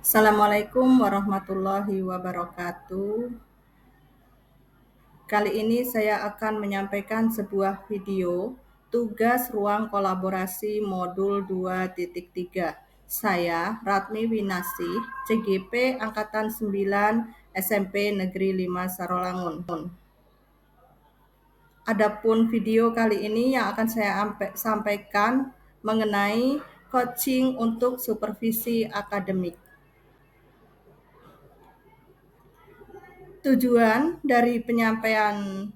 Assalamualaikum warahmatullahi wabarakatuh. Kali ini saya akan menyampaikan sebuah video tugas ruang kolaborasi modul 2.3. Saya Ratmi Winasih, CGP Angkatan 9 SMP Negeri 5 Sarolangun. Adapun video kali ini yang akan saya sampaikan mengenai coaching untuk supervisi akademik. Tujuan dari penyampaian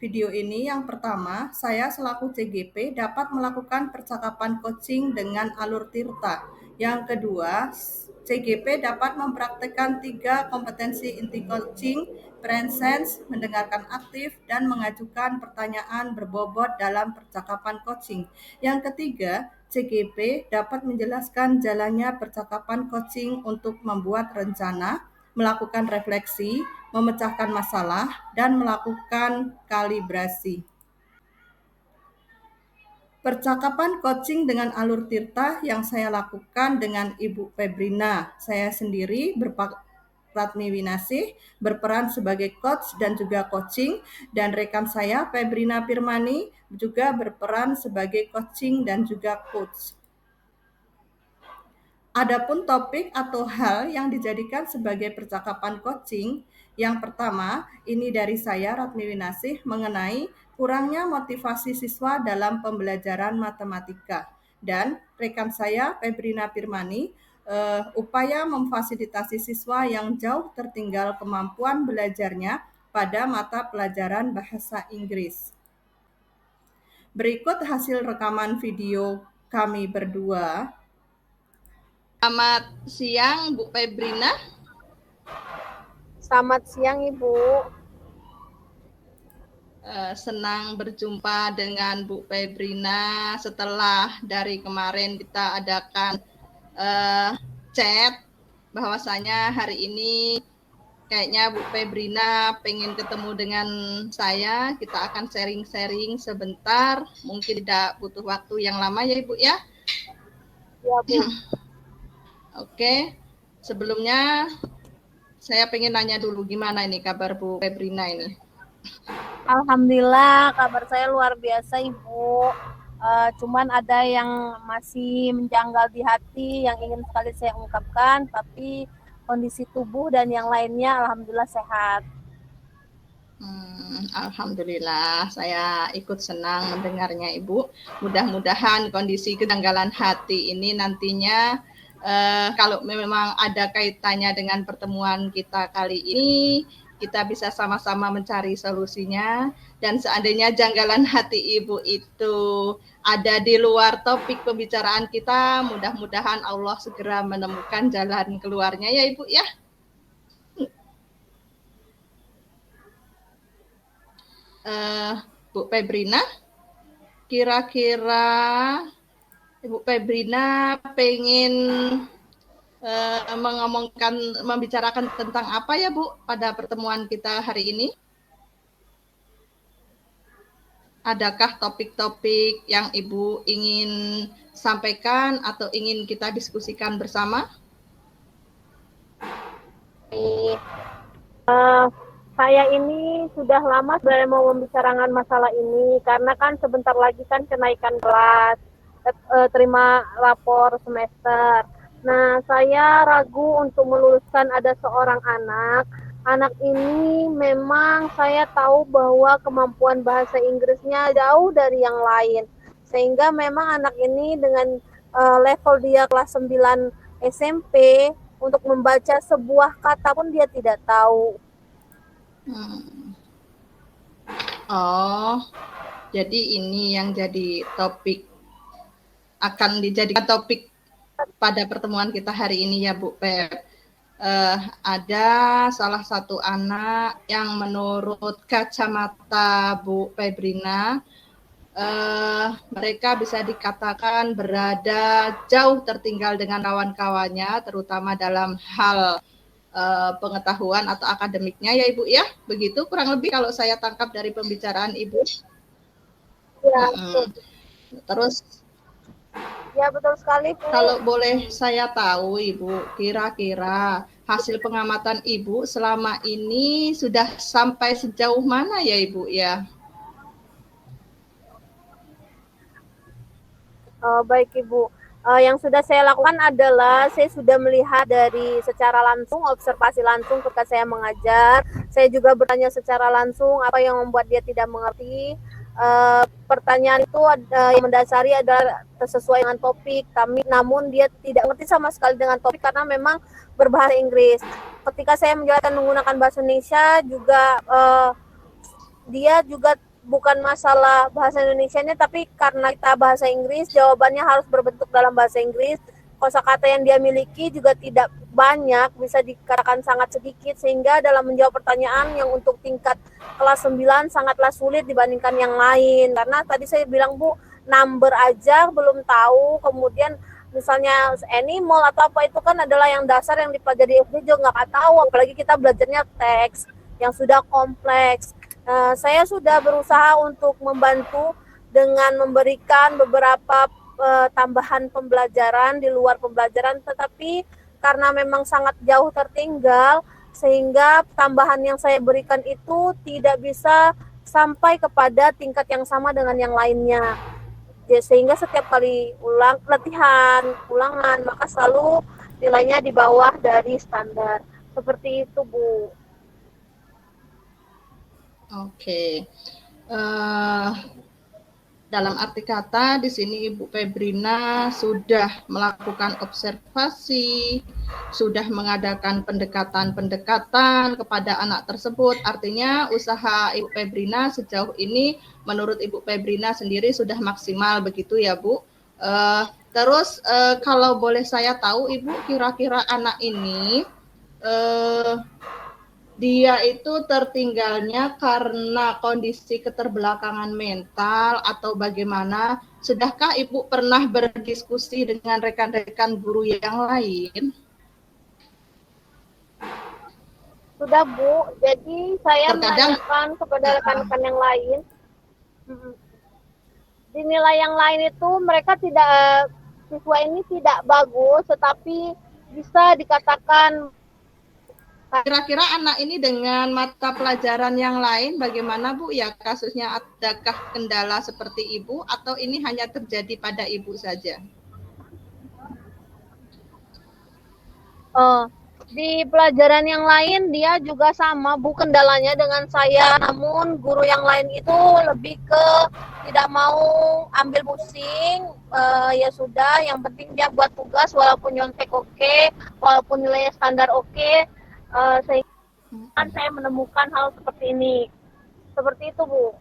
video ini yang pertama, saya selaku CGP dapat melakukan percakapan coaching dengan alur tirta. Yang kedua, CGP dapat mempraktekkan 3 kompetensi inti coaching, presence, mendengarkan aktif, dan mengajukan pertanyaan berbobot dalam percakapan coaching. Yang ketiga, CGP dapat menjelaskan jalannya percakapan coaching untuk membuat rencana, melakukan refleksi, memecahkan masalah, dan melakukan kalibrasi. Percakapan coaching dengan alur tirta yang saya lakukan dengan Ibu Febrina. Saya sendiri Ratmi Winasih berperan sebagai coach dan juga coaching, dan rekan saya Febrina Firmani juga berperan sebagai coaching dan juga coach. Adapun topik atau hal yang dijadikan sebagai percakapan coaching, yang pertama, ini dari saya Ratmi Winasih mengenai kurangnya motivasi siswa dalam pembelajaran matematika. Dan rekan saya Febrina Firmani, upaya memfasilitasi siswa yang jauh tertinggal kemampuan belajarnya pada mata pelajaran bahasa Inggris. Berikut hasil rekaman video kami berdua. Selamat siang, Bu Febrina. Selamat siang, Ibu. Senang berjumpa dengan Bu Febrina setelah dari kemarin kita adakan chat bahwasanya hari ini kayaknya Bu Febrina pengen ketemu dengan saya. Kita akan sharing-sharing sebentar, mungkin tidak butuh waktu yang lama ya Ibu ya. Ya, Bu. Oke, sebelumnya saya pengen nanya dulu gimana ini kabar Bu Febrina ini? Alhamdulillah kabar saya luar biasa, Ibu. Cuman ada yang masih menjanggal di hati yang ingin sekali saya ungkapkan, tapi kondisi tubuh dan yang lainnya alhamdulillah sehat. Alhamdulillah, saya ikut senang mendengarnya Ibu. Mudah-mudahan kondisi kejanggalan hati ini nantinya kalau memang ada kaitannya dengan pertemuan kita kali ini, kita bisa sama-sama mencari solusinya. Dan seandainya janggalan hati Ibu itu ada di luar topik pembicaraan kita, mudah-mudahan Allah segera menemukan jalan keluarnya ya Ibu ya. Bu Febrina, kira-kira Ibu Febrina pengen membicarakan tentang apa ya Bu pada pertemuan kita hari ini? Adakah topik-topik yang Ibu ingin sampaikan atau ingin kita diskusikan bersama? Saya ini sudah lama sebenarnya mau membicarakan masalah ini karena kan sebentar lagi kan kenaikan kelas, terima rapor semester. Nah, saya ragu untuk meluluskan ada seorang anak. Anak ini memang saya tahu bahwa kemampuan bahasa Inggrisnya jauh dari yang lain. Sehingga memang anak ini dengan level dia kelas 9 SMP, untuk membaca sebuah kata pun dia tidak tahu. Oh, jadi ini yang jadi topik, akan dijadikan topik pada pertemuan kita hari ini ya Bu Feb. Ada salah satu anak yang menurut kacamata Bu Febrina, mereka bisa dikatakan berada jauh tertinggal dengan kawan-kawannya, terutama dalam hal pengetahuan atau akademiknya ya Ibu ya, begitu kurang lebih kalau saya tangkap dari pembicaraan Ibu. Ya, Terus Ya, betul sekali, Bu. Kalau boleh saya tahu, Ibu, kira-kira hasil pengamatan Ibu selama ini sudah sampai sejauh mana ya, Ibu ya? Baik Ibu, yang sudah saya lakukan adalah saya sudah melihat dari secara langsung, observasi langsung ketika saya mengajar. Saya juga bertanya secara langsung apa yang membuat dia tidak mengerti. Pertanyaan itu yang mendasari adalah sesuai dengan topik kami, namun dia tidak mengerti sama sekali dengan topik karena memang berbahasa Inggris. Ketika saya menjelaskan menggunakan bahasa Indonesia juga dia juga bukan masalah bahasa Indonesianya, tapi karena kita bahasa Inggris, jawabannya harus berbentuk dalam bahasa Inggris. Kosakata yang dia miliki juga tidak banyak, bisa dikatakan sangat sedikit, sehingga dalam menjawab pertanyaan yang untuk tingkat kelas 9 sangatlah sulit dibandingkan yang lain. Karena tadi saya bilang, Bu, number aja belum tahu, kemudian misalnya animal atau apa itu kan adalah yang dasar yang dipelajari SD juga nggak tahu, apalagi kita belajarnya teks yang sudah kompleks. Saya sudah berusaha untuk membantu dengan memberikan beberapa tambahan pembelajaran di luar pembelajaran, tetapi karena memang sangat jauh tertinggal, sehingga tambahan yang saya berikan itu tidak bisa sampai kepada tingkat yang sama dengan yang lainnya. Sehingga setiap kali ulangan, maka selalu nilainya di bawah dari standar. Seperti itu, Bu. Oke. Uh, dalam arti kata di sini Ibu Febrina sudah melakukan observasi, sudah mengadakan pendekatan-pendekatan kepada anak tersebut. Artinya usaha Ibu Febrina sejauh ini menurut Ibu Febrina sendiri sudah maksimal begitu ya, Bu. Terus kalau boleh saya tahu Ibu, kira-kira anak ini dia itu tertinggalnya karena kondisi keterbelakangan mental atau bagaimana? Sudahkah Ibu pernah berdiskusi dengan rekan-rekan guru yang lain? Sudah, Bu. Jadi saya Terkadang menanyakan kepada rekan-rekan yang lain. Di nilai yang lain itu mereka tidak, siswa ini tidak bagus, tetapi bisa dikatakan. kira-kira anak ini dengan mata pelajaran yang lain bagaimana Bu ya kasusnya, adakah kendala seperti Ibu atau ini hanya terjadi pada Ibu saja? Di pelajaran yang lain dia juga sama, Bu, kendalanya dengan saya, namun guru yang lain itu lebih ke tidak mau ambil pusing. Ya sudah, yang penting dia buat tugas walaupun nyontek oke, walaupun nilainya standar oke. Sehingga saya menemukan hal seperti ini. Seperti itu, Bu.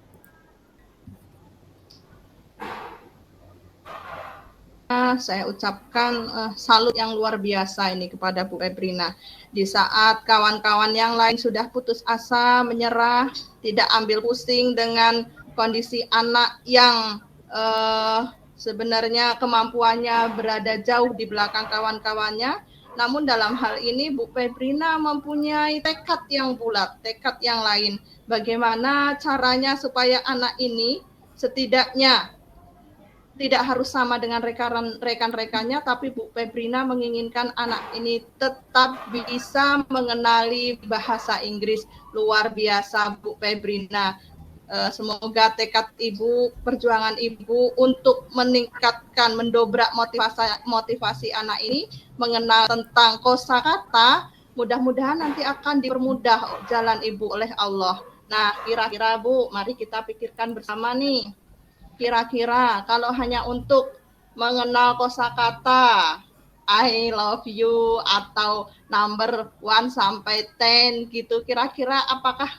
Saya ucapkan salut yang luar biasa ini kepada Bu Febrina. Di saat kawan-kawan yang lain sudah putus asa, menyerah, tidak ambil pusing dengan kondisi anak yang sebenarnya kemampuannya berada jauh di belakang kawan-kawannya, namun dalam hal ini Bu Febrina mempunyai tekad yang bulat, tekad yang lain. Bagaimana caranya supaya anak ini setidaknya tidak harus sama dengan rekan-rekannya, tapi Bu Febrina menginginkan anak ini tetap bisa mengenali bahasa Inggris. Luar biasa Bu Febrina. Semoga tekad Ibu, perjuangan Ibu untuk meningkatkan, mendobrak motivasi anak ini mengenal tentang kosakata, mudah-mudahan nanti akan dipermudah jalan Ibu oleh Allah. Nah, kira-kira Bu, mari kita pikirkan bersama nih. Kira-kira kalau hanya untuk mengenal kosakata I love you atau number 1 sampai 10 gitu, kira-kira apakah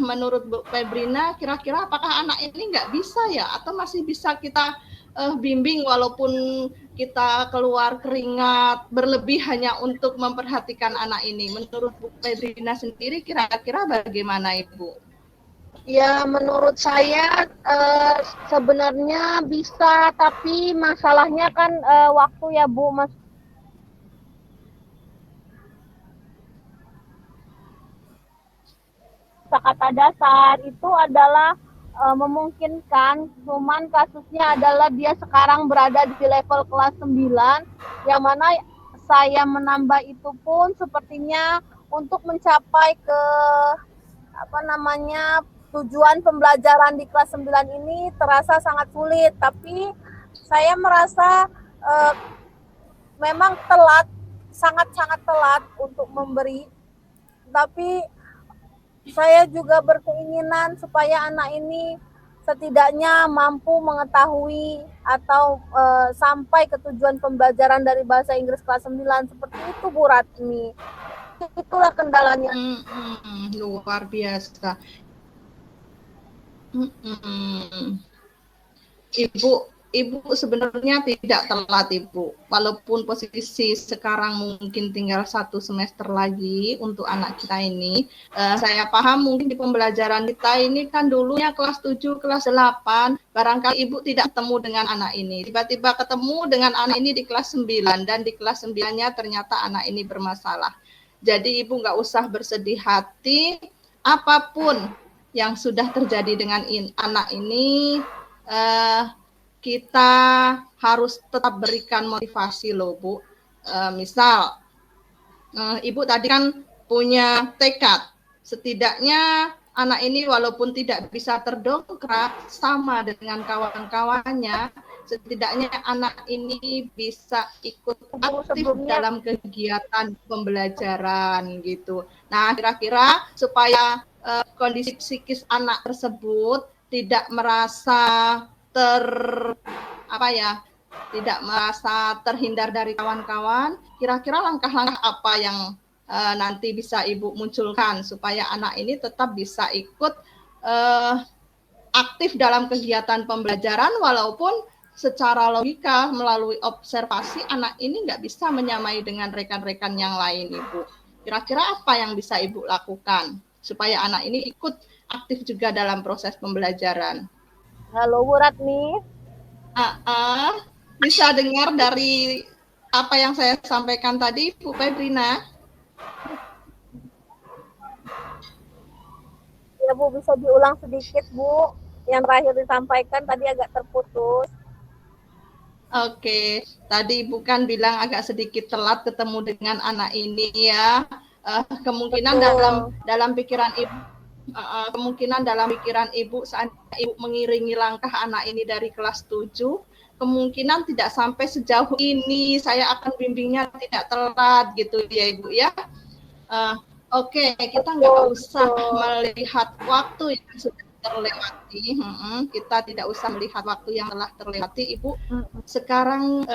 menurut Bu Febrina, kira-kira apakah anak ini nggak bisa ya, atau masih bisa kita bimbing walaupun kita keluar keringat berlebih hanya untuk memperhatikan anak ini? Menurut Bu Febrina sendiri kira-kira bagaimana Ibu? Ya, menurut saya sebenarnya bisa, tapi masalahnya kan waktu ya, Bu. Kata dasar itu adalah memungkinkan, cuman kasusnya adalah dia sekarang berada di level kelas 9, yang mana saya menambah itu pun sepertinya untuk mencapai ke apa namanya tujuan pembelajaran di kelas 9 ini terasa sangat sulit, tapi saya merasa uh, memang telat, sangat-sangat telat untuk memberi, tapi saya juga berkeinginan supaya anak ini setidaknya mampu mengetahui atau sampai ke tujuan pembelajaran dari bahasa Inggris kelas 9 seperti itu Bu Ratmi. Itulah kendalanya. Luar biasa. Ibu sebenarnya tidak telat Ibu, walaupun posisi sekarang mungkin tinggal 1 semester lagi untuk anak kita ini. Saya paham mungkin di pembelajaran kita ini kan dulunya kelas 7, kelas 8, barangkali Ibu tidak ketemu dengan anak ini. Tiba-tiba ketemu dengan anak ini di kelas 9, dan di kelas 9-nya ternyata anak ini bermasalah. Jadi Ibu nggak usah bersedih hati, apapun yang sudah terjadi dengan anak ini, kita harus tetap berikan motivasi loh Bu. Misal Ibu tadi kan punya tekad, setidaknya anak ini walaupun tidak bisa terdongkrak sama dengan kawan-kawannya, setidaknya anak ini bisa ikut aktif dalam kegiatan pembelajaran gitu. Nah, kira-kira supaya kondisi psikis anak tersebut tidak merasa tidak merasa terhindar dari kawan-kawan, kira-kira langkah-langkah apa yang nanti bisa Ibu munculkan supaya anak ini tetap bisa ikut aktif dalam kegiatan pembelajaran, walaupun secara logika melalui observasi anak ini nggak bisa menyamai dengan rekan-rekan yang lain Ibu. Kira-kira apa yang bisa Ibu lakukan supaya anak ini ikut aktif juga dalam proses pembelajaran? Halo Bu Ratmi. Bisa dengar dari apa yang saya sampaikan tadi, Bu Febrina? Ya Bu, bisa diulang sedikit Bu. Yang terakhir disampaikan tadi agak terputus. Oke, tadi Ibu kan bilang agak sedikit telat ketemu dengan anak ini ya. Kemungkinan dalam pikiran Ibu, kemungkinan dalam pikiran Ibu saat Ibu mengiringi langkah anak ini dari kelas 7, kemungkinan tidak sampai sejauh ini, saya akan bimbingnya tidak telat gitu ya Ibu ya. Oke, kita nggak usah melihat waktu yang sudah terlewati, kita tidak usah melihat waktu yang telah terlewati Ibu. Sekarang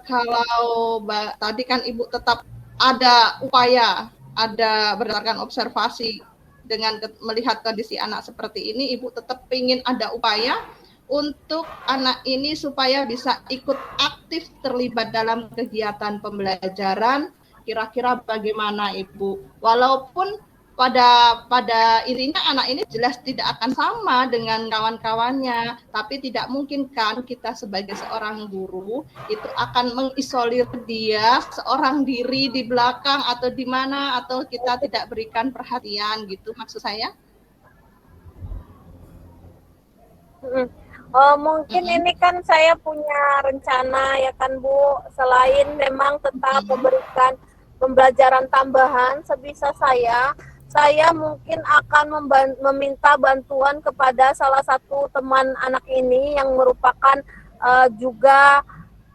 kalau tadi kan Ibu tetap ada upaya, ada berdasarkan observasi dengan melihat kondisi anak seperti ini, Ibu tetap ingin ada upaya untuk anak ini supaya bisa ikut aktif terlibat dalam kegiatan pembelajaran. Kira-kira bagaimana Ibu? Walaupun pada intinya anak ini jelas tidak akan sama dengan kawan-kawannya, tapi tidak mungkin kan kita sebagai seorang guru itu akan mengisolir dia seorang diri di belakang atau di mana, atau kita tidak berikan perhatian gitu maksud saya. Mungkin ini kan saya punya rencana ya kan Bu, selain memang tetap memberikan pembelajaran tambahan, sebisa saya mungkin akan meminta bantuan kepada salah satu teman anak ini yang merupakan juga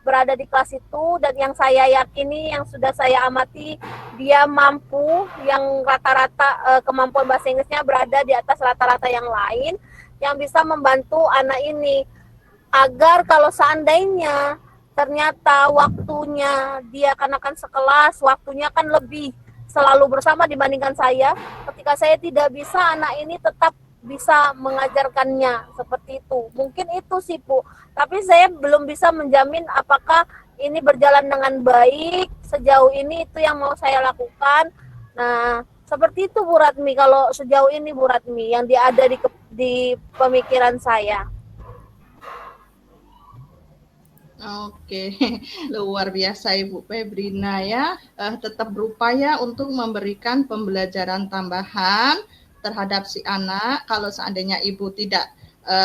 berada di kelas itu, dan yang saya yakini, yang sudah saya amati, dia mampu, yang rata-rata kemampuan bahasa Inggrisnya berada di atas rata-rata yang lain, yang bisa membantu anak ini agar kalau seandainya ternyata waktunya dia kan akan sekelas, waktunya kan lebih selalu bersama dibandingkan saya. Ketika saya tidak bisa, anak ini tetap bisa mengajarkannya seperti itu. Mungkin itu sih Bu. Tapi saya belum bisa menjamin apakah ini berjalan dengan baik. Sejauh ini itu yang mau saya lakukan. Nah, seperti itu Bu Ratmi. Kalau sejauh ini Bu Ratmi yang ada di pemikiran saya. Oke, luar biasa Ibu Febrina ya, tetap berupaya untuk memberikan pembelajaran tambahan terhadap si anak. Kalau seandainya Ibu tidak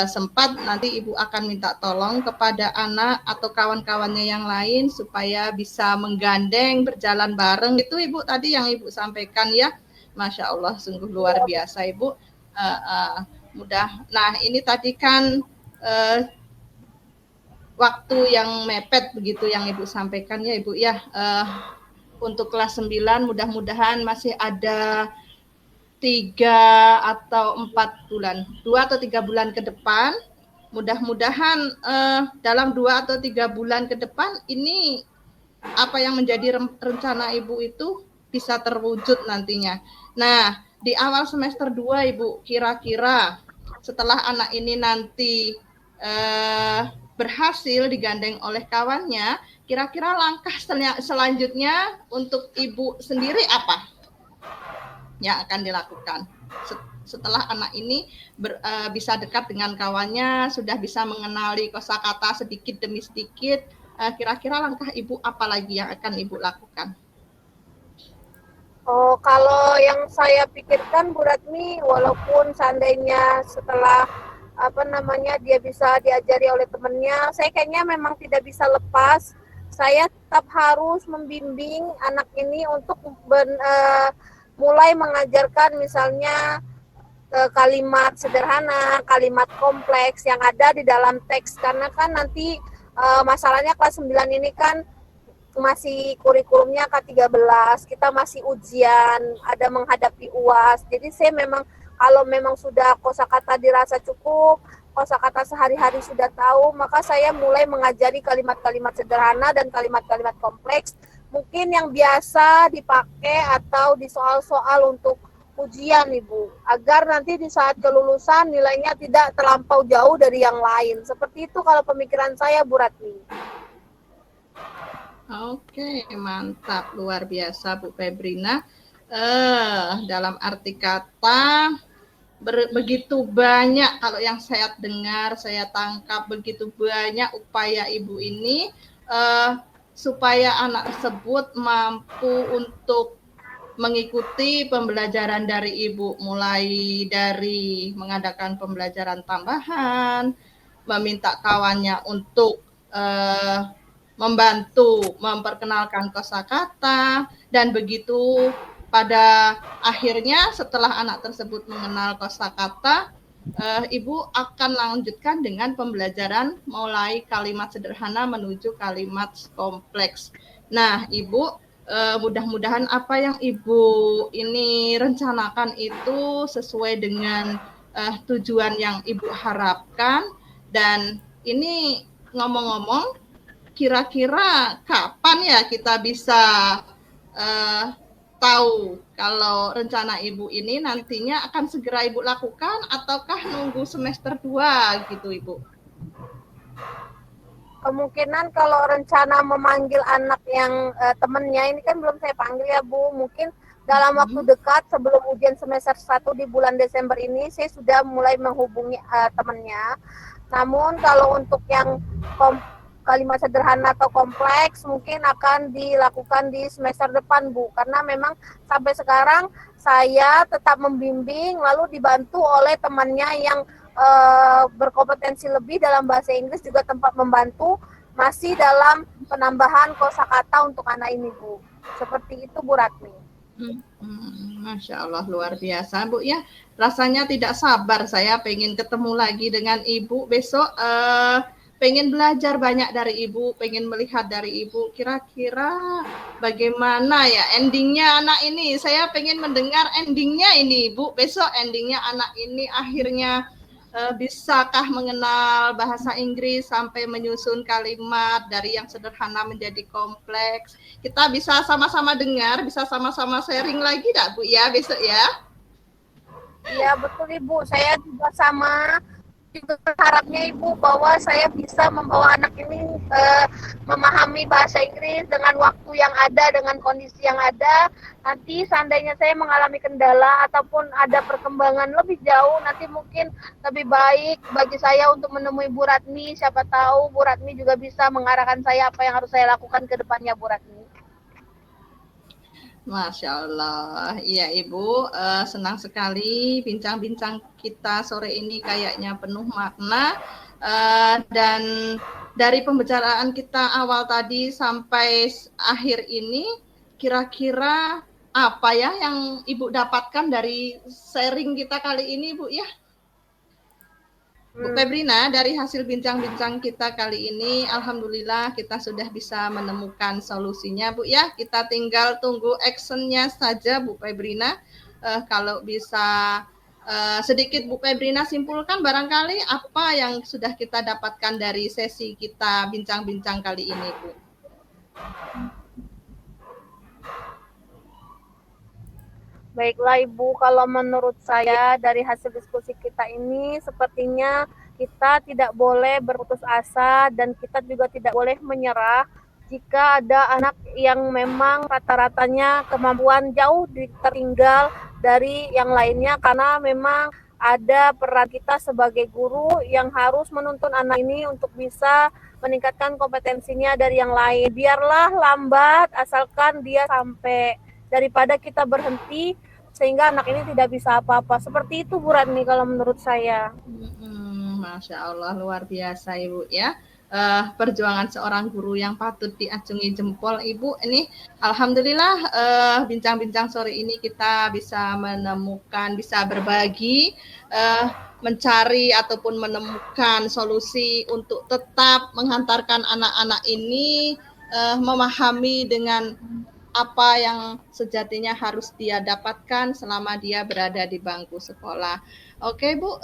sempat, nanti Ibu akan minta tolong kepada anak atau kawan-kawannya yang lain supaya bisa menggandeng berjalan bareng. Itu Ibu tadi yang Ibu sampaikan ya. Masya Allah, sungguh luar biasa Ibu. Mudah. Nah ini tadi kan waktu yang mepet begitu yang Ibu sampaikan ya Ibu ya. Untuk kelas 9 mudah-mudahan masih ada 3 atau 4 bulan, 2 atau 3 bulan ke depan. Mudah-mudahan dalam 2 atau 3 bulan ke depan ini apa yang menjadi rencana Ibu itu bisa terwujud nantinya. Nah, di awal semester 2 Ibu, kira-kira setelah anak ini nanti berhasil digandeng oleh kawannya, kira-kira langkah selanjutnya untuk Ibu sendiri apa yang akan dilakukan setelah anak ini bisa dekat dengan kawannya, sudah bisa mengenali kosakata sedikit demi sedikit, kira-kira langkah Ibu apa lagi yang akan Ibu lakukan? Oh, kalau yang saya pikirkan Bu Ratmi, walaupun seandainya setelah dia bisa diajari oleh temannya, saya kayaknya memang tidak bisa lepas. Saya tetap harus membimbing anak ini untuk mulai mengajarkan misalnya kalimat sederhana, kalimat kompleks yang ada di dalam teks, karena kan nanti masalahnya kelas 9 ini kan masih kurikulumnya K13, kita masih ujian, ada menghadapi UAS. Jadi saya memang kalau memang sudah kosakata dirasa cukup, kosakata sehari-hari sudah tahu, maka saya mulai mengajari kalimat-kalimat sederhana dan kalimat-kalimat kompleks, mungkin yang biasa dipakai atau di soal-soal untuk ujian Ibu, agar nanti di saat kelulusan nilainya tidak terlampau jauh dari yang lain. Seperti itu kalau pemikiran saya Bu Ratmi. Oke, mantap, luar biasa Bu Febrina. Dalam arti kata begitu banyak, kalau yang saya dengar, saya tangkap begitu banyak upaya Ibu ini supaya anak tersebut mampu untuk mengikuti pembelajaran dari Ibu, mulai dari mengadakan pembelajaran tambahan, meminta kawannya untuk membantu memperkenalkan kosakata, dan begitu pada akhirnya setelah anak tersebut mengenal kosakata, Ibu akan lanjutkan dengan pembelajaran mulai kalimat sederhana menuju kalimat kompleks. Nah, Ibu, mudah-mudahan apa yang Ibu ini rencanakan itu sesuai dengan tujuan yang Ibu harapkan. Dan ini ngomong-ngomong, kira-kira kapan ya kita bisa tahu kalau rencana Ibu ini nantinya akan segera Ibu lakukan ataukah nunggu semester 2 gitu Ibu? Kemungkinan kalau rencana memanggil anak yang temennya ini kan belum saya panggil ya Bu, mungkin dalam waktu dekat sebelum ujian semester 1 di bulan Desember ini saya sudah mulai menghubungi temannya. Namun kalau untuk yang kalimat sederhana atau kompleks mungkin akan dilakukan di semester depan Bu, karena memang sampai sekarang saya tetap membimbing lalu dibantu oleh temannya yang berkompetensi lebih dalam bahasa Inggris, juga tempat membantu masih dalam penambahan kosakata untuk anak ini Bu. Seperti itu Bu Ratmi. Masya Allah, luar biasa Bu ya. Rasanya tidak sabar saya pengen ketemu lagi dengan Ibu besok. Pengen belajar banyak dari Ibu, pengen melihat dari Ibu kira-kira bagaimana ya endingnya anak ini. Saya pengen mendengar endingnya ini Bu, besok endingnya anak ini akhirnya bisakah mengenal bahasa Inggris sampai menyusun kalimat dari yang sederhana menjadi kompleks. Kita bisa sama-sama dengar, bisa sama-sama sharing lagi tak Bu ya besok ya? Iya betul Ibu, saya juga sama juga harapnya Ibu bahwa saya bisa membawa anak ini memahami bahasa Inggris dengan waktu yang ada, dengan kondisi yang ada. Nanti seandainya saya mengalami kendala ataupun ada perkembangan lebih jauh, nanti mungkin lebih baik bagi saya untuk menemui Bu Ratmi. Siapa tahu Bu Ratmi juga bisa mengarahkan saya apa yang harus saya lakukan ke depannya Bu Ratmi. Masya Allah, iya Ibu, senang sekali bincang-bincang kita sore ini kayaknya penuh makna, dan dari pembicaraan kita awal tadi sampai akhir ini, kira-kira apa ya yang Ibu dapatkan dari sharing kita kali ini, Bu ya? Bu Hmm. Febrina, dari hasil bincang-bincang kita kali ini, alhamdulillah kita sudah bisa menemukan solusinya, Bu ya. Kita tinggal tunggu actionnya saja, Bu Febrina. Kalau bisa sedikit Bu Febrina simpulkan barangkali apa yang sudah kita dapatkan dari sesi kita bincang-bincang kali ini, Bu. Baiklah Ibu, kalau menurut saya dari hasil diskusi kita ini sepertinya kita tidak boleh berputus asa dan kita juga tidak boleh menyerah jika ada anak yang memang rata-ratanya kemampuan jauh tertinggal dari yang lainnya, karena memang ada peran kita sebagai guru yang harus menuntun anak ini untuk bisa meningkatkan kompetensinya dari yang lain. Biarlah lambat asalkan dia sampai, daripada kita berhenti sehingga anak ini tidak bisa apa-apa. Seperti itu Bu Radmi kalau menurut saya. Masya Allah, luar biasa Ibu ya. Perjuangan seorang guru yang patut diacungi jempol Ibu. Ini alhamdulillah bincang-bincang sore ini kita bisa menemukan, bisa berbagi, mencari ataupun menemukan solusi untuk tetap menghantarkan anak-anak ini memahami dengan apa yang sejatinya harus dia dapatkan selama dia berada di bangku sekolah. Oke Bu,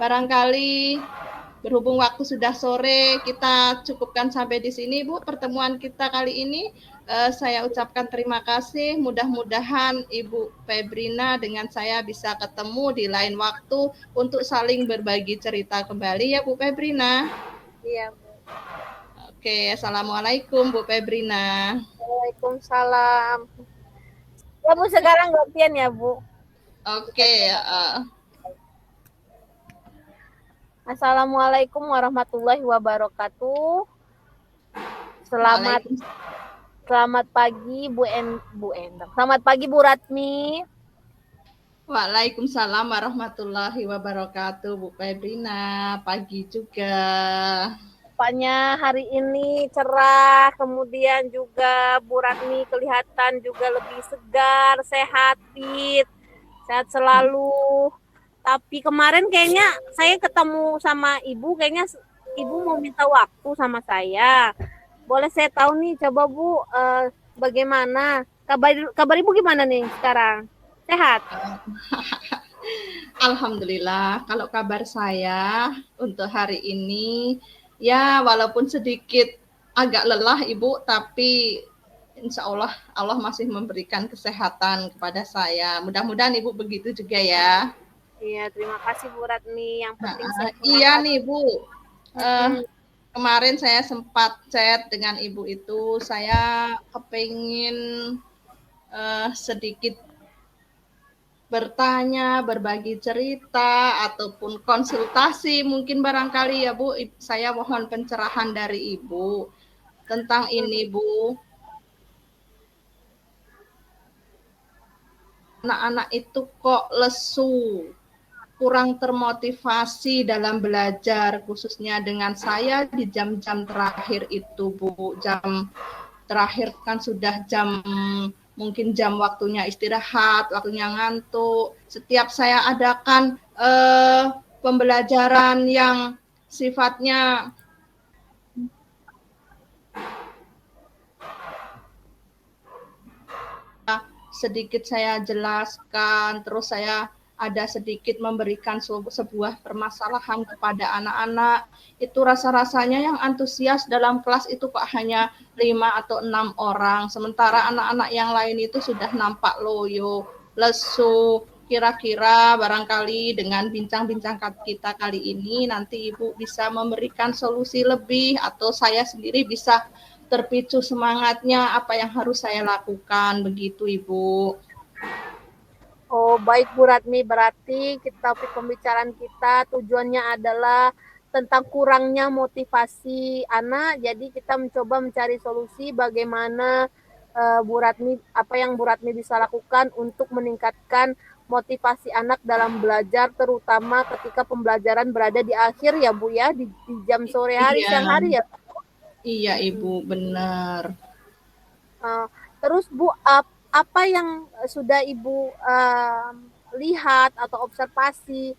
barangkali berhubung waktu sudah sore, kita cukupkan sampai di sini Bu pertemuan kita kali ini. Saya ucapkan terima kasih, mudah-mudahan Ibu Febrina dengan saya bisa ketemu di lain waktu untuk saling berbagi cerita kembali ya Bu Febrina. Iya Bu. Oke, Assalamualaikum Bu Febrina. Waalaikumsalam. Ya Bu, sekarang gantian ya Bu. Oke, Assalamualaikum warahmatullahi wabarakatuh. Selamat pagi Bu Endang. Selamat pagi Bu Ratmi. Waalaikumsalam warahmatullahi wabarakatuh, Bu Febrina. Pagi juga. Nampaknya hari ini cerah, kemudian juga Bu Ratmi kelihatan juga lebih segar, sehat, fit, sehat selalu. Tapi kemarin kayaknya saya ketemu sama Ibu, kayaknya Ibu mau minta waktu sama saya. Boleh saya tahu nih, coba Bu, bagaimana? Kabar Ibu gimana nih sekarang? Sehat? Alhamdulillah, kalau kabar saya untuk hari ini, ya walaupun sedikit agak lelah Ibu, tapi insya Allah, Allah masih memberikan kesehatan kepada saya. Mudah-mudahan Ibu begitu juga ya. Iya, terima kasih Bu Ratmi. Yang penting sehat. Iya nih Bu, kemarin saya sempat chat dengan Ibu itu, saya kepingin sedikit bertanya, berbagi cerita, ataupun konsultasi mungkin barangkali ya Bu, saya mohon pencerahan dari Ibu tentang ini Bu. Anak-anak itu kok lesu, kurang termotivasi dalam belajar, khususnya dengan saya di jam-jam terakhir itu Bu. Jam terakhir kan sudah mungkin jam waktunya istirahat, waktunya ngantuk. Setiap saya adakan pembelajaran yang sifatnya sedikit saya jelaskan, terus saya ada sedikit memberikan sebuah permasalahan kepada anak-anak, itu rasa-rasanya yang antusias dalam kelas itu kok hanya 5 atau 6 orang, sementara anak-anak yang lain itu sudah nampak loyo, lesu. Kira-kira barangkali dengan bincang-bincang kita kali ini nanti Ibu bisa memberikan solusi lebih atau saya sendiri bisa terpicu semangatnya apa yang harus saya lakukan begitu Ibu. Oh, baik Bu Ratmi, berarti topik pembicaraan kita tujuannya adalah tentang kurangnya motivasi anak. Jadi kita mencoba mencari solusi bagaimana Bu Ratmi, apa yang Bu Ratmi bisa lakukan untuk meningkatkan motivasi anak dalam belajar, terutama ketika pembelajaran berada di akhir ya Bu ya, di jam sore hari, Iya, siang hari ya. iya Ibu, benar. Uh, Terus Bu, apa yang sudah Ibu lihat atau observasi,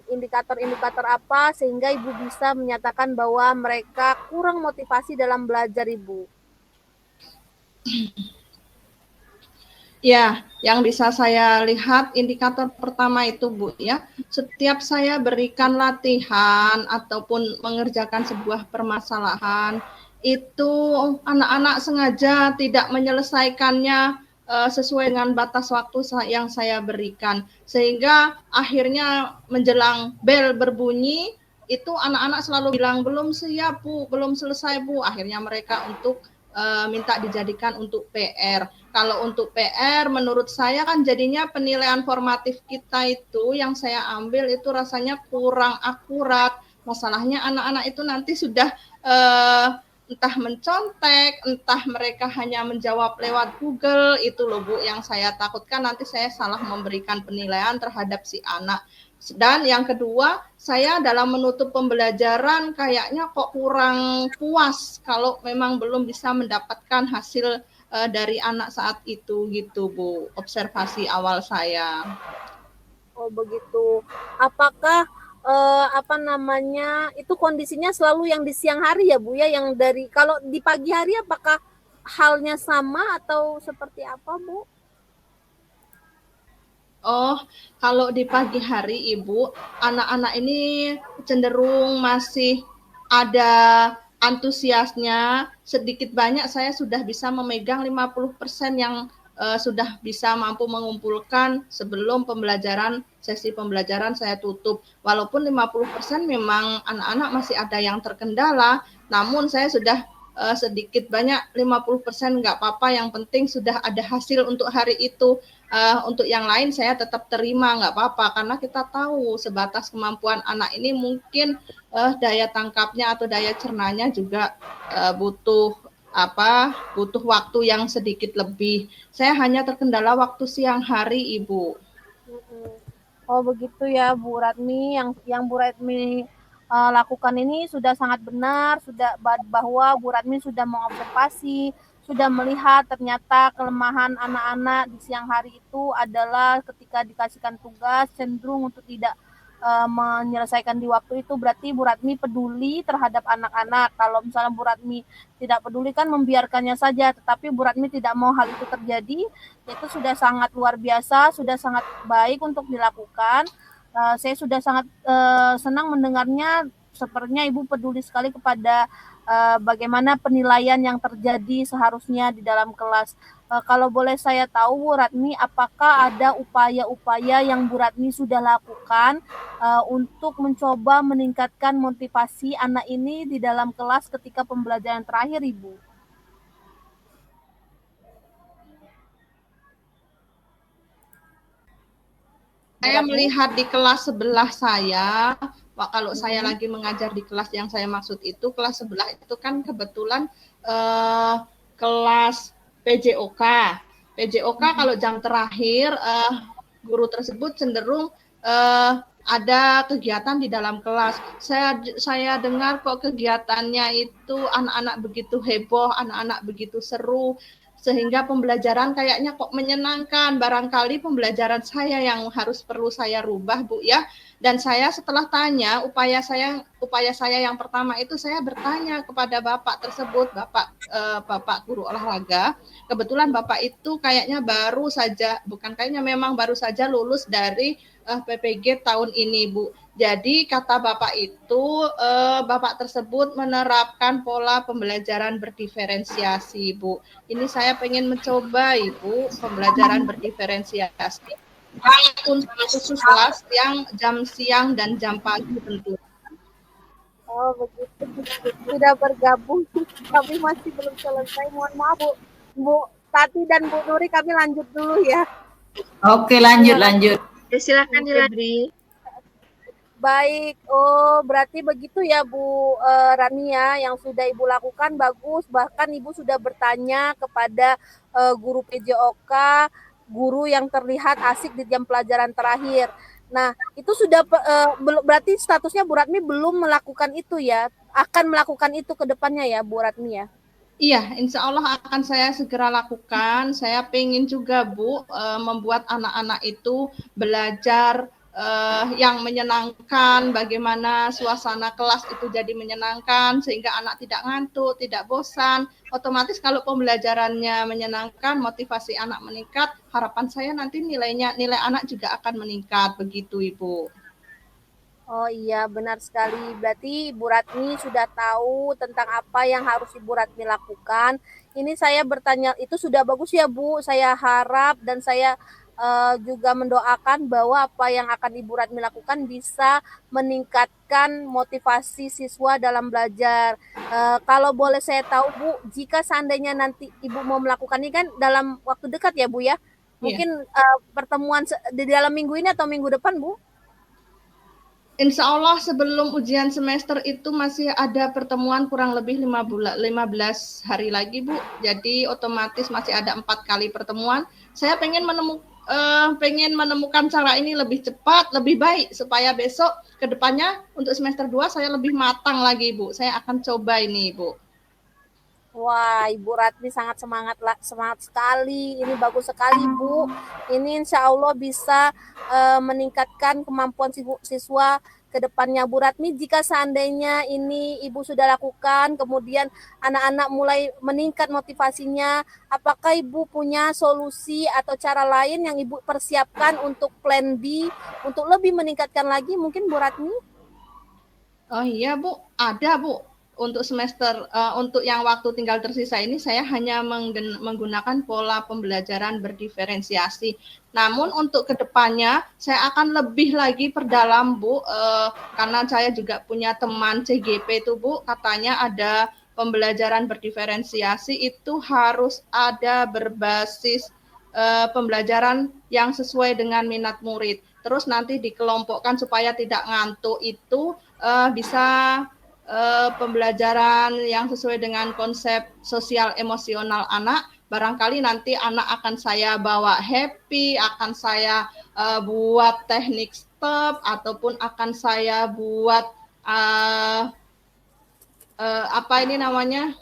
indikator-indikator apa sehingga Ibu bisa menyatakan bahwa mereka kurang motivasi dalam belajar Ibu? Ya, yang bisa saya lihat indikator pertama itu Bu ya, setiap saya berikan latihan ataupun mengerjakan sebuah permasalahan, itu anak-anak sengaja tidak menyelesaikannya sesuai dengan batas waktu yang saya berikan. Sehingga akhirnya menjelang bel berbunyi, itu anak-anak selalu bilang belum siap Bu, belum selesai Bu. Akhirnya mereka untuk minta dijadikan untuk PR. Kalau untuk PR, menurut saya kan jadinya penilaian formatif kita itu yang saya ambil itu rasanya kurang akurat. Masalahnya anak-anak itu nanti sudah entah mencontek, entah mereka hanya menjawab lewat Google, itu loh Bu yang saya takutkan nanti saya salah memberikan penilaian terhadap si anak. Dan yang kedua, saya dalam menutup pembelajaran kayaknya kok kurang puas kalau memang belum bisa mendapatkan hasil dari anak saat itu gitu Bu, observasi awal saya. Oh begitu. Apakah apa namanya itu kondisinya selalu yang di siang hari ya Bu ya, yang dari kalau di pagi hari apakah halnya sama atau seperti apa Bu? Oh, kalau di pagi hari Ibu, anak-anak ini cenderung masih ada antusiasnya, sedikit banyak saya sudah bisa memegang 50% yang sudah bisa mampu mengumpulkan sebelum sesi pembelajaran saya tutup. Walaupun 50% memang anak-anak masih ada yang terkendala, namun saya sudah sedikit banyak 50% nggak apa-apa, yang penting sudah ada hasil untuk hari itu. Untuk yang lain saya tetap terima, nggak apa-apa, karena kita tahu sebatas kemampuan anak ini mungkin daya tangkapnya atau daya cernanya juga butuh waktu yang sedikit lebih. Saya hanya terkendala waktu siang hari, Ibu. Oh begitu ya Bu Ratmi, yang Bu Ratmi lakukan ini sudah sangat benar, sudah bahwa Bu Ratmi sudah mengobservasi, sudah melihat ternyata kelemahan anak-anak di siang hari itu adalah ketika dikasihkan tugas cenderung untuk tidak menyelesaikan di waktu itu. Berarti Bu Ratmi peduli terhadap anak-anak. Kalau misalnya Bu Ratmi tidak peduli kan membiarkannya saja, tetapi Bu Ratmi tidak mau hal itu terjadi, itu sudah sangat luar biasa, sudah sangat baik untuk dilakukan. Saya sudah sangat senang mendengarnya, sepertinya Ibu peduli sekali kepada bagaimana penilaian yang terjadi seharusnya di dalam kelas. Kalau boleh saya tahu Bu Ratmi, apakah ada upaya-upaya yang Bu Ratmi sudah lakukan untuk mencoba meningkatkan motivasi anak ini di dalam kelas ketika pembelajaran terakhir, Ibu? Bu Saya Ratmi? melihat di kelas sebelah saya, kalau saya lagi mengajar di kelas yang saya maksud itu, kelas sebelah itu kan kebetulan kelas PJOK. PJOK kalau jam terakhir guru tersebut cenderung ada kegiatan di dalam kelas. Saya dengar kok kegiatannya itu anak-anak begitu heboh, anak-anak begitu seru, sehingga pembelajaran kayaknya kok menyenangkan. Barangkali pembelajaran saya yang perlu saya rubah Bu ya. Dan saya setelah tanya, upaya saya yang pertama itu saya bertanya kepada bapak tersebut, bapak guru olahraga. Kebetulan bapak itu kayaknya memang baru saja lulus dari PPG tahun ini Bu. Jadi kata bapak itu, bapak tersebut menerapkan pola pembelajaran berdiferensiasi Bu. Ini saya pengen mencoba Ibu pembelajaran berdiferensiasi untuk khusus kelas yang jam siang dan jam pagi tentu. Oh begitu, sudah bergabung tapi masih belum selesai. Mohon maaf Bu Tati dan Bu Nuri, kami lanjut dulu ya. Oke, lanjut. Ya, silakan dilanjut. Baik, oh berarti begitu ya Bu Rania yang sudah Ibu lakukan bagus. Bahkan Ibu sudah bertanya kepada guru PJOK, guru yang terlihat asik di jam pelajaran terakhir. Nah, itu sudah berarti statusnya Bu Ratmi belum melakukan itu ya, akan melakukan itu ke depannya ya Bu Ratmi ya? Iya, insya Allah akan saya segera lakukan. Saya pengen juga, Bu, membuat anak-anak itu belajar yang menyenangkan, bagaimana suasana kelas itu jadi menyenangkan, sehingga anak tidak ngantuk, tidak bosan. Otomatis kalau pembelajarannya menyenangkan, motivasi anak meningkat, harapan saya nanti nilai anak juga akan meningkat, begitu Ibu. Oh iya, benar sekali. Berarti Ibu Ratmi sudah tahu tentang apa yang harus Ibu Ratmi lakukan. Ini saya bertanya, itu sudah bagus ya Bu. Saya harap dan saya juga mendoakan bahwa apa yang akan Ibu Ratmi lakukan bisa meningkatkan motivasi siswa dalam belajar. Kalau boleh saya tahu Bu, jika seandainya nanti Ibu mau melakukan ini kan dalam waktu dekat ya Bu ya? Iya. Mungkin pertemuan di dalam minggu ini atau minggu depan Bu? Insya Allah sebelum ujian semester itu masih ada pertemuan kurang lebih 15 hari lagi Bu. Jadi otomatis masih ada 4 kali pertemuan. Saya pengen menemukan cara ini lebih cepat, lebih baik supaya besok ke depannya untuk semester 2 saya lebih matang lagi Bu. Saya akan coba ini Bu. Wah, Ibu Ratmi sangat semangat sekali. Ini bagus sekali, Bu. Ini insya Allah bisa meningkatkan kemampuan siswa ke depannya. Bu Ratmi, jika seandainya ini Ibu sudah lakukan, kemudian anak-anak mulai meningkat motivasinya, apakah Ibu punya solusi atau cara lain yang Ibu persiapkan untuk plan B, untuk lebih meningkatkan lagi mungkin Bu Ratmi? Oh iya Bu, ada Bu. Untuk yang waktu tinggal tersisa ini saya hanya menggunakan pola pembelajaran berdiferensiasi. Namun untuk kedepannya saya akan lebih lagi perdalam Bu, karena saya juga punya teman CGP itu Bu, katanya ada pembelajaran berdiferensiasi itu harus ada berbasis pembelajaran yang sesuai dengan minat murid. Terus nanti dikelompokkan supaya tidak ngantuk itu bisa pembelajaran yang sesuai dengan konsep sosial emosional anak. Barangkali nanti anak akan saya bawa happy, akan saya buat teknik step, ataupun akan saya buat apa ini namanya,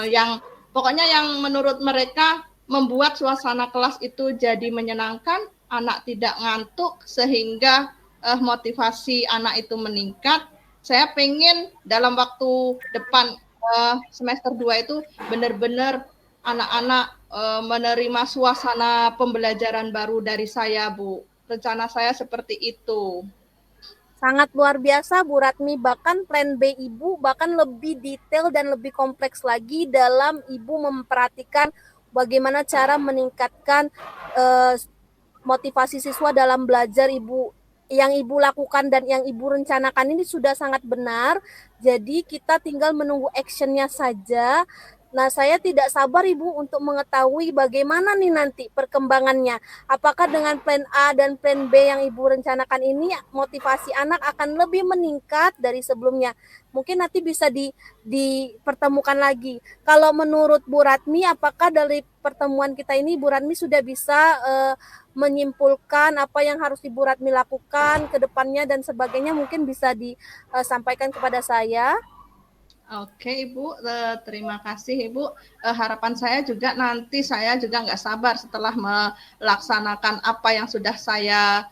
yang pokoknya yang menurut mereka membuat suasana kelas itu jadi menyenangkan, anak tidak ngantuk, sehingga motivasi anak itu meningkat. Saya pengen dalam waktu depan semester 2 itu benar-benar anak-anak menerima suasana pembelajaran baru dari saya, Bu. Rencana saya seperti itu. Sangat luar biasa Bu Ratmi, bahkan plan B Ibu bahkan lebih detail dan lebih kompleks lagi dalam Ibu memperhatikan bagaimana cara meningkatkan motivasi siswa dalam belajar. Yang Ibu lakukan dan yang Ibu rencanakan ini sudah sangat benar. Jadi kita tinggal menunggu actionnya saja. Nah, saya tidak sabar Ibu untuk mengetahui bagaimana nih nanti perkembangannya. Apakah dengan plan A dan plan B yang Ibu rencanakan ini motivasi anak akan lebih meningkat dari sebelumnya? Mungkin nanti bisa dipertemukan lagi. Kalau menurut Bu Ratmi, apakah dari pertemuan kita ini Bu Ratmi sudah bisa menyimpulkan apa yang harus Ibu Ratmi lakukan ke depannya dan sebagainya, mungkin bisa disampaikan kepada saya? Oke Ibu, terima kasih Ibu. Harapan saya juga nanti saya juga nggak sabar setelah melaksanakan apa yang sudah saya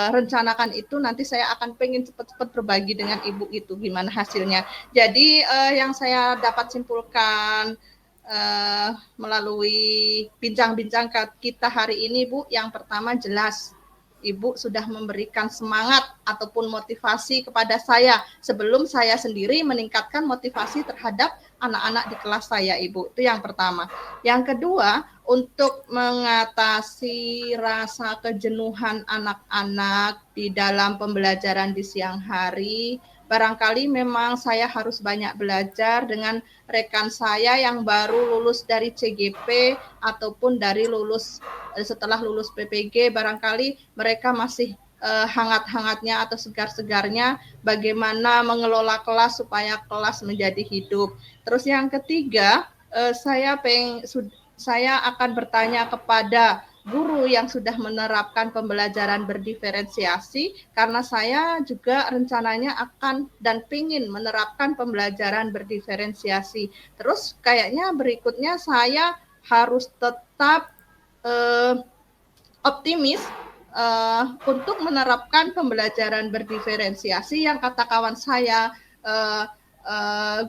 rencanakan itu, nanti saya akan pengen cepat-cepat berbagi dengan Ibu itu gimana hasilnya. Jadi yang saya dapat simpulkan melalui bincang-bincang kita hari ini Bu, yang pertama jelas Ibu sudah memberikan semangat ataupun motivasi kepada saya sebelum saya sendiri meningkatkan motivasi terhadap anak-anak di kelas saya, Ibu. Itu yang pertama. Yang kedua, untuk mengatasi rasa kejenuhan anak-anak di dalam pembelajaran di siang hari, barangkali memang saya harus banyak belajar dengan rekan saya yang baru lulus dari CGP ataupun dari setelah lulus PPG, barangkali mereka masih hangat-hangatnya atau segar-segarnya bagaimana mengelola kelas supaya kelas menjadi hidup. Terus yang ketiga, saya akan bertanya kepada guru yang sudah menerapkan pembelajaran berdiferensiasi, karena saya juga rencananya akan dan ingin menerapkan pembelajaran berdiferensiasi. Terus kayaknya berikutnya saya harus tetap optimis untuk menerapkan pembelajaran berdiferensiasi yang kata kawan saya,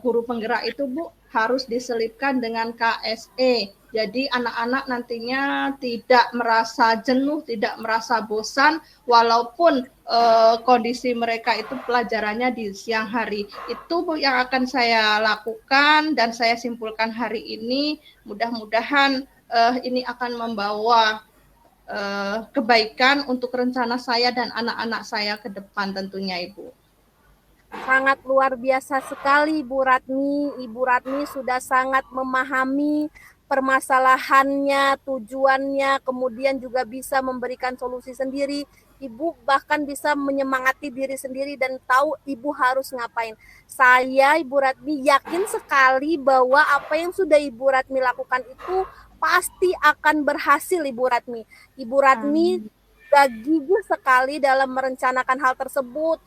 guru penggerak itu Bu harus diselipkan dengan KSE. Jadi anak-anak nantinya tidak merasa jenuh, tidak merasa bosan, walaupun kondisi mereka itu pelajarannya di siang hari. Itu Bu yang akan saya lakukan dan saya simpulkan hari ini. Mudah-mudahan ini akan membawa kebaikan untuk rencana saya dan anak-anak saya ke depan tentunya Ibu. Sangat luar biasa sekali Ibu Ratmi. Ibu Ratmi sudah sangat memahami permasalahannya, tujuannya, kemudian juga bisa memberikan solusi sendiri. Ibu bahkan bisa menyemangati diri sendiri dan tahu Ibu harus ngapain. Saya, Ibu Ratmi, yakin sekali bahwa apa yang sudah Ibu Ratmi lakukan itu pasti akan berhasil, Ibu Ratmi. Ibu Ratmi gigih sekali dalam merencanakan hal tersebut,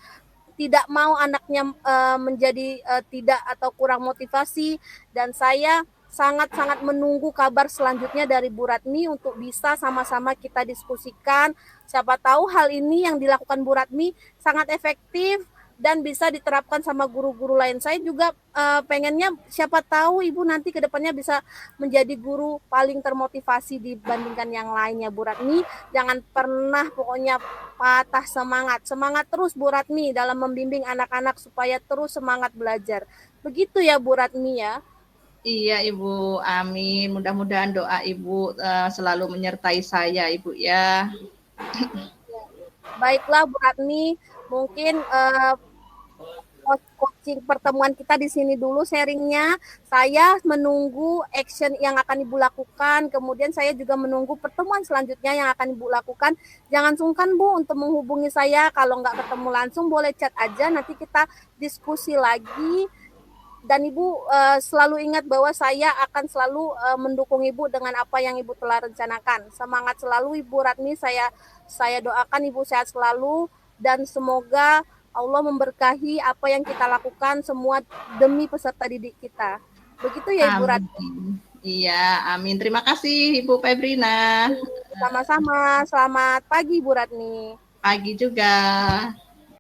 tidak mau anaknya menjadi tidak atau kurang motivasi, dan saya sangat-sangat menunggu kabar selanjutnya dari Bu Ratmi untuk bisa sama-sama kita diskusikan. Siapa tahu hal ini yang dilakukan Bu Ratmi sangat efektif dan bisa diterapkan sama guru-guru lain. Saya juga pengennya siapa tahu Ibu nanti ke depannya bisa menjadi guru paling termotivasi dibandingkan yang lainnya Bu Ratmi. Jangan pernah pokoknya patah semangat. Semangat terus Bu Ratmi dalam membimbing anak-anak supaya terus semangat belajar. Begitu ya Bu Ratmi ya. Iya Ibu, amin. Mudah-mudahan doa Ibu selalu menyertai saya Ibu ya. Baiklah Bu Ratmi, mungkin coaching pertemuan kita di sini dulu sharingnya. Saya menunggu action yang akan Ibu lakukan, kemudian saya juga menunggu pertemuan selanjutnya yang akan Ibu lakukan. Jangan sungkan Bu untuk menghubungi saya, kalau nggak ketemu langsung boleh chat aja, nanti kita diskusi lagi. Dan Ibu selalu ingat bahwa saya akan selalu mendukung Ibu dengan apa yang Ibu telah rencanakan. Semangat selalu Ibu Ratmi, saya doakan Ibu sehat selalu dan semoga Allah memberkahi apa yang kita lakukan semua demi peserta didik kita. Begitu ya Ibu Ratmi. Iya, amin. Terima kasih Ibu Febrina. Sama-sama. Selamat pagi Ibu Ratmi. Pagi juga.